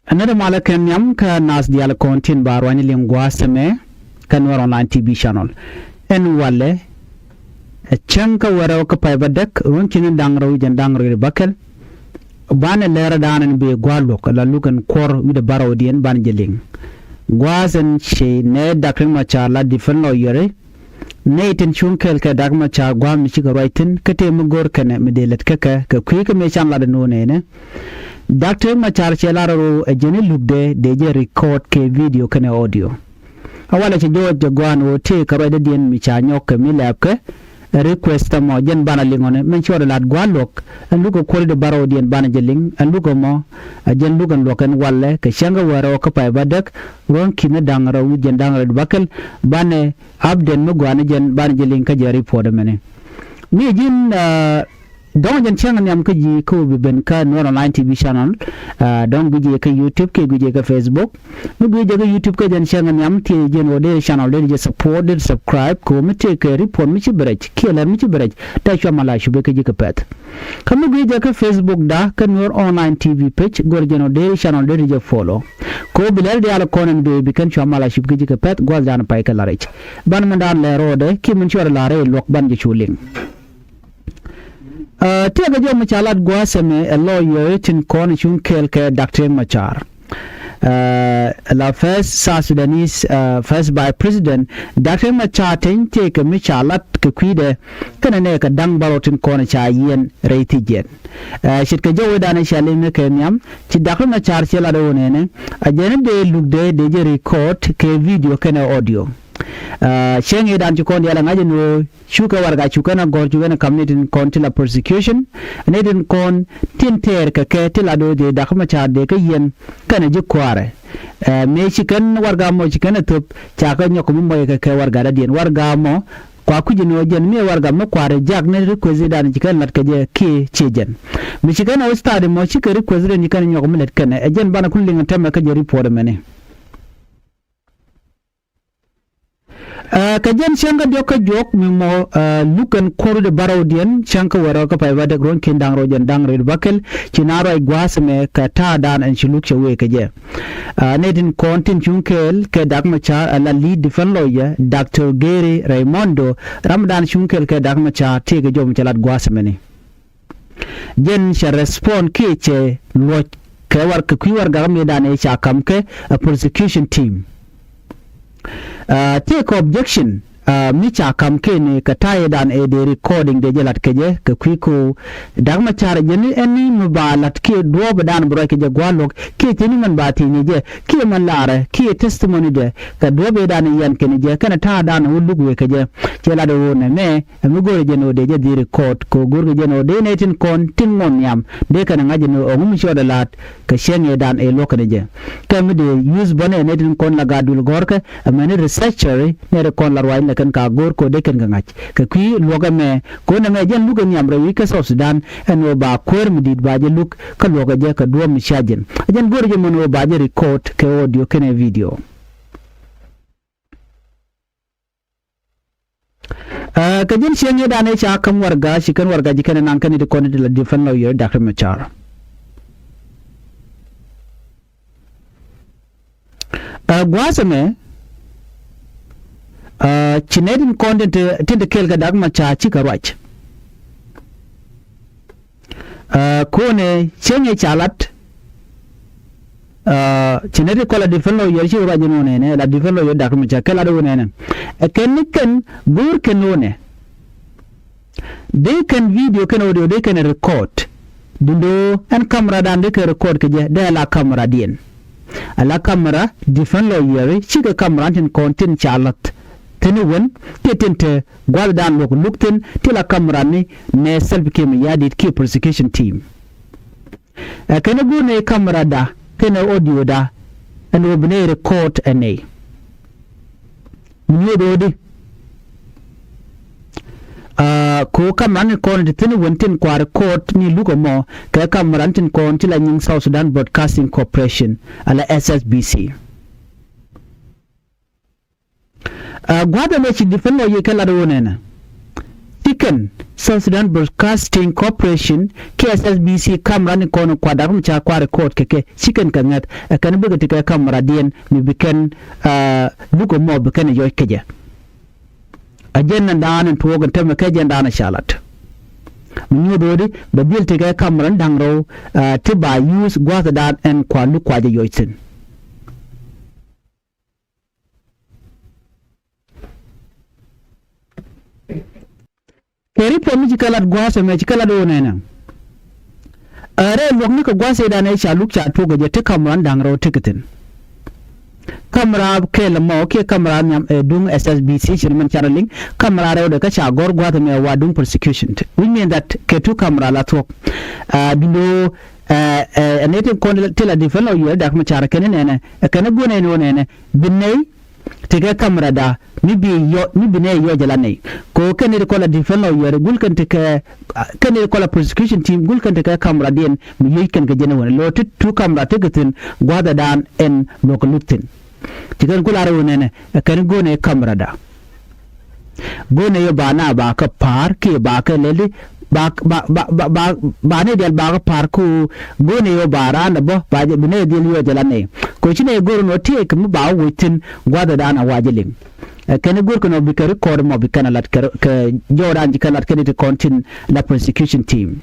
Another malakan yam ka nas dial kontin barwani lingwa seme kan war online TV channel. En wale chanka wara ka pay badak runkin dangro jan dangro bakal bana lera danan be gwalo kala lukan kor wida baraw dien ban jeling. Gwazen she ne dakrin machala different lawyer ne tin chunkel ka dagma cha gwam mi chiga writing kate mu gor kana medelet kaka ka kuika me cham la no ne Dr. Machar Chelaro a jeni lugde deje record ke video kane audio. Awala che jo jagwan o te ka rede dien mi cha nyok mi lapke request mo jen bana lingone men chore lat gwalok an lugo kol de baro dien bana jeling an lugo mo a jen lugan lokan walle ke shanga waro ka pay badak ron kina dangara wu jen dangara bakal bane abden mo gwana jen bana jeling ka jari poda mene mi jin don jan channel yam ka ji ko bi ben ka no online TV channel don guje ka YouTube ke guje ka Facebook mu guje ka YouTube ka jan channel yam ti jen wode channel de je support de subscribe ko mi te ka report mi ci brech ke la mi ci brech ta cho mala shu be ka ji ka pet kam mu guje ka Facebook da ka no online TV page gor jen wode channel de je follow ko bilal de ala konen be bi kan cho mala shu be ji ka pet gol jan pay ka la rech ban man dan le rode ki mun cho la re lok ban ji chuling Tega jo machalat gwaseme a lawyer tin kon chun kelke Dr. Machar. La first South Sudanese first by President Dr. Machar tin take machalat ke kwide kana ne ka dang barotin kon cha yen reiti jen. Shit ka jo dana shalime ke nyam ti Dr. Machar chela do ne a jene de lugde de je record ke video kana audio. Shenge dan chukon yala ngaje no shuka warga chukana gor chukana community kontila persecution nedin kon tinter ka ke tilado de dakhma cha de ka yen kana ji kware me chikan warga mo chikana top chaka nyoko mo ka ke warga da dien warga mo kwa kujino jen me warga mo kware jak ne request dan chikan lat ka je ki chejen me chikana ustade mo chika request ni kan nyoko mo let kana ejen bana kullinga tamma ka je report mene kajen shanga joka jok mimo lukan koru de barawdien shanka wara ka pay wada gron ken dangro jen dangro bakel chinaro ay gwasme ka ta dan en chiluk chewe kaje nedin kontin chunkel ke dagma cha la lead defense lawyer Dr. Gary Raimondo Ramadan chunkel ke dagma cha tege jom chalat gwasme ni jen sha respond ke che lo ke war ka kwiwar ga me dan e cha kamke a prosecution team take objection micha kamke ne ka taye dan e de recording de jelat keje ka kwiko dagma chara jeni eni mubalat ke do dan bro ke je gwalok ke tini man bati ni je ke man lara ke testimony de ka do be dan yan ke ni je kana ta dan wulugu ke je chela do ne me mu gore je no de je di record ko gorgo je no de ne tin kon tin mon yam de kana ngaje no o mu shoda lat ka shenge dan e lokane je kam de use bone ne tin kon la gadul gorka amane researcher ne kon la rwai kan ka gor ko de kan ngach ka kwi loga me ko na me jen luga nyam rawi ka South Sudan eno ba kwer midit ba je luk ka loga je ka do mi shajen jen gor je mono ba je record ke audio kene video ka jen shenge da ne cha kam warga shi kan warga ji kan nan kan de kon de la different lawyer Dr. Machar gwasame chinedin content tinde kelga dagma cha chika rwach kone chenye chalat chinedi kola defenlo yerchi urajino ne la defenlo yer dagma cha kala do ne keniken gur kenone they can video can audio they can record dundo an camera dan de can record ke je de la camera dien ala camera defenlo yer chika camera tin content chalat tenewen tetente gwaldan lok lukten tila kamrani ne self kem yadit ki prosecution team kana gune kamera da kana audio da and obne record ene nyododi ko kamran kon de tenewen tin kwa record ni luko mo ka kamran tin kon tila nying South Sudan Broadcasting Corporation ala SSBC gwada me chi defend lo yekala do nena chicken South Sudan Broadcasting Corporation KSSBC camera ni kono kwa darum cha kwa record keke chicken kangat kan buga tika camera dien mi biken lugo mo biken yoy keje ajen nan tuwogan teme keje ndana shalat mu dodi ba bil tika camera dangro tiba use gwata dan en kwa lu kwa je yoytin keri pomi jikalat gwasa me jikala do nena are lokni ko gwasa da ne sha lukcha to gaje te kamran dangro tiketin kamera kele mo ke kamera nyam dung SSBC shirman channeling kamera rew de ka sha gor gwata me wa dung prosecution we mean that ke tu kamera la to bindo anating kon tela di fellow you da kuma chara kene ne kana gone no ne binai tiga kamera da mi bine yo jalane ko kene ko la defense yo gul kan tika kene ko la prosecution team gul kan tika kamera den mi yoy kan ga jene wona lo tu kamera tigatin gwada dan en loko luktin tiga ko la rew ne kan gone kamera da gone yo bana ba ka par ke ba ka lele ba ne del ba par ko gone yo barana bo ba je bine del yo jalane ko chine goro no take mu ba wutin gwada dana wajilim kene gor ko no bikari ko mo bikana lat ke joran jikalat kene to continue la prosecution team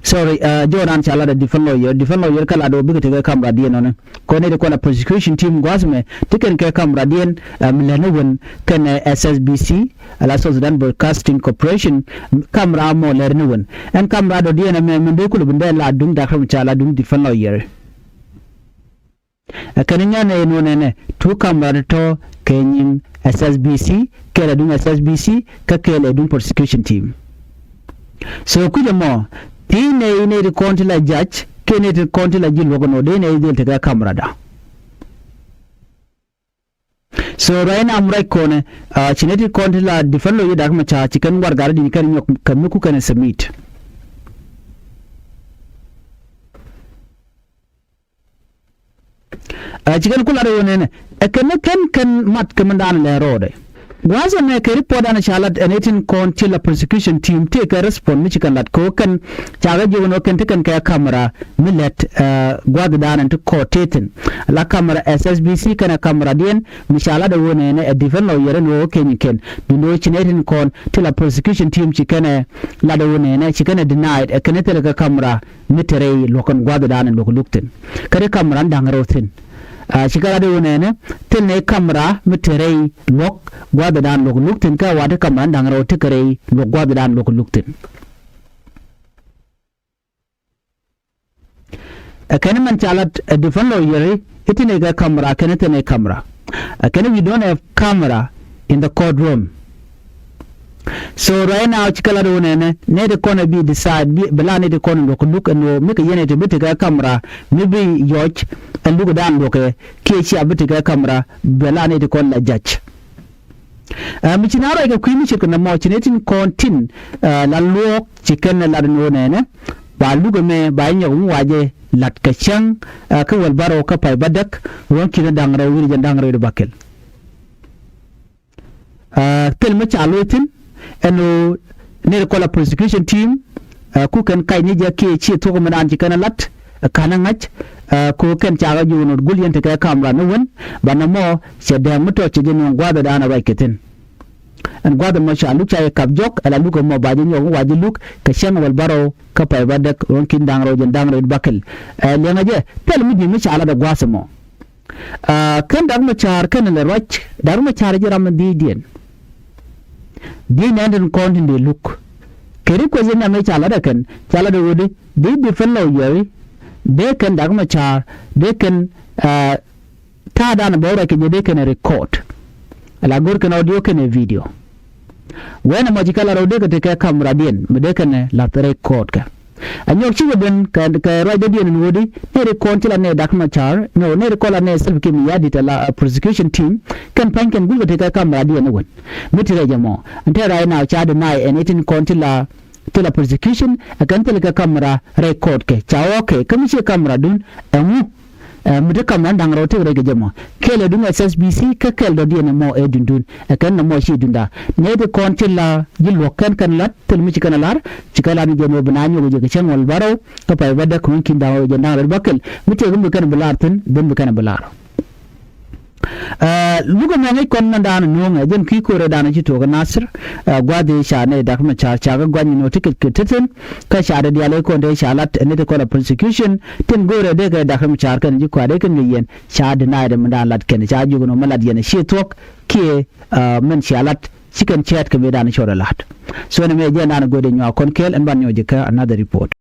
sorry joran chala da defense lawyer kala do bigate ga kamra dien non ko ne ko la prosecution team gwasme tiken ke kamra dien milano won kan SSBC ala South Sudan Broadcasting Corporation kamra mo lerne won en kamra do dien me mende ko binde la dung da kam chala dung defense lawyer kaninya ne no ne tu kamra to kenyin SSBC kala dung SSBC ka kala dung prosecution team so kuja mo tine ne rekonti la judge kene rekonti la jil wogono de ne del tega kamera da so raina amrai kone chineti konti la defend lo yida kuma cha chicken war gardi ni kan yok kan ku kan submit chicken kula do ne kan mat kamandan le rode Gwaza me ke report ana shalat anything konti la prosecution team take a response mi chikan lat ko kan chaga jono kan tikan ka camera millet gwada dan to courtetin la camera SSBC kana camera dien mi shala da wona ne a defend lawyer no ken duno chinetin kon to la prosecution team chikana la da wona ne chikana denied a kanete la camera mitere lokon gwada dan lokuluktin kare camera dangarotin shikara da wone ne tilne kamera mitere lok gwada dan lok luktin ka wata kamera dangaro tikare lok gwada dan lok luktin akene man chalat defend lawyer itine ga kamera akene tene kamera akene we don't have camera in the courtroom so right now chikala do ne de kona bi decide bela ne de kona lok luk no mika yene to bitiga camera maybe yoj and look down look ke chi abitiga camera bela ne de kona judge mi chinara ga kwimi chik na mo chinetin kontin la lok chicken la no ne ba lugo me ba nya waje lat ka chang ka wal baro ka pai badak won kina dangra wiri jandangre de bakel tel ma chalotin eno ne ko la prosecution team ku kan kai ni ja ke chi to ko man ji kana lat kana ngach ko kan chaga ju no gul yente ka kamra no won bana mo se da muto che jeno gwada da na baiketin an gwada mo sha luk cha kap jok ala luk mo ba jeno waji luk ka shan wal baro ka pai badak won kin dangro jen dangro bakel le ngaje tel mi mi sha ala da gwasa mo kan da mo char kan le roch da mo char jiram di dien di nanden kontin de look keri ko zena me chala da kan chala da wodi de fellow yeri de kan da ma cha de kan ta da na bawra ke de kan record ala gor kan audio kan video wena ma jikala ro de ka te camera den me de kan la record ka anyok chi ben ka right de den wodi ne record la ne da ma cha no ne record la ne self kim ya dita la prosecution team kan panken gulga te ka camera den won mitire jamo ante right now cha deny anything kontila to la prosecution akan te ka camera record ke cha okay kami che camera dun amu mude kam nan dang rote re gejemo kele dunga SSBC ka kel do dina mo e dundun e kan no mo shi dunda ne de konti la jillo kan lat tel mi ci kana lar ci kala ni jemo bana nyu go je wal baraw ka pay bada ko kin dawo je ndang bakkel mute gum kan bular tan ben kan bular lugo mo ngai kon nda no nga jen ki ko re dana ci to ga nasir gwade sha ne da kuma cha ga gwani no ticket kitatin ka sha da diale ko de sha lat ne de ko la prosecution tin gore de ga da kuma cha kan ji kwa de kan yen sha da na da mun da lat ken sha ju no malad yen she tok ke men sha lat chicken chat ka me dana chora lat so ne me je na gode nyo kon kel en ban nyo je ka another report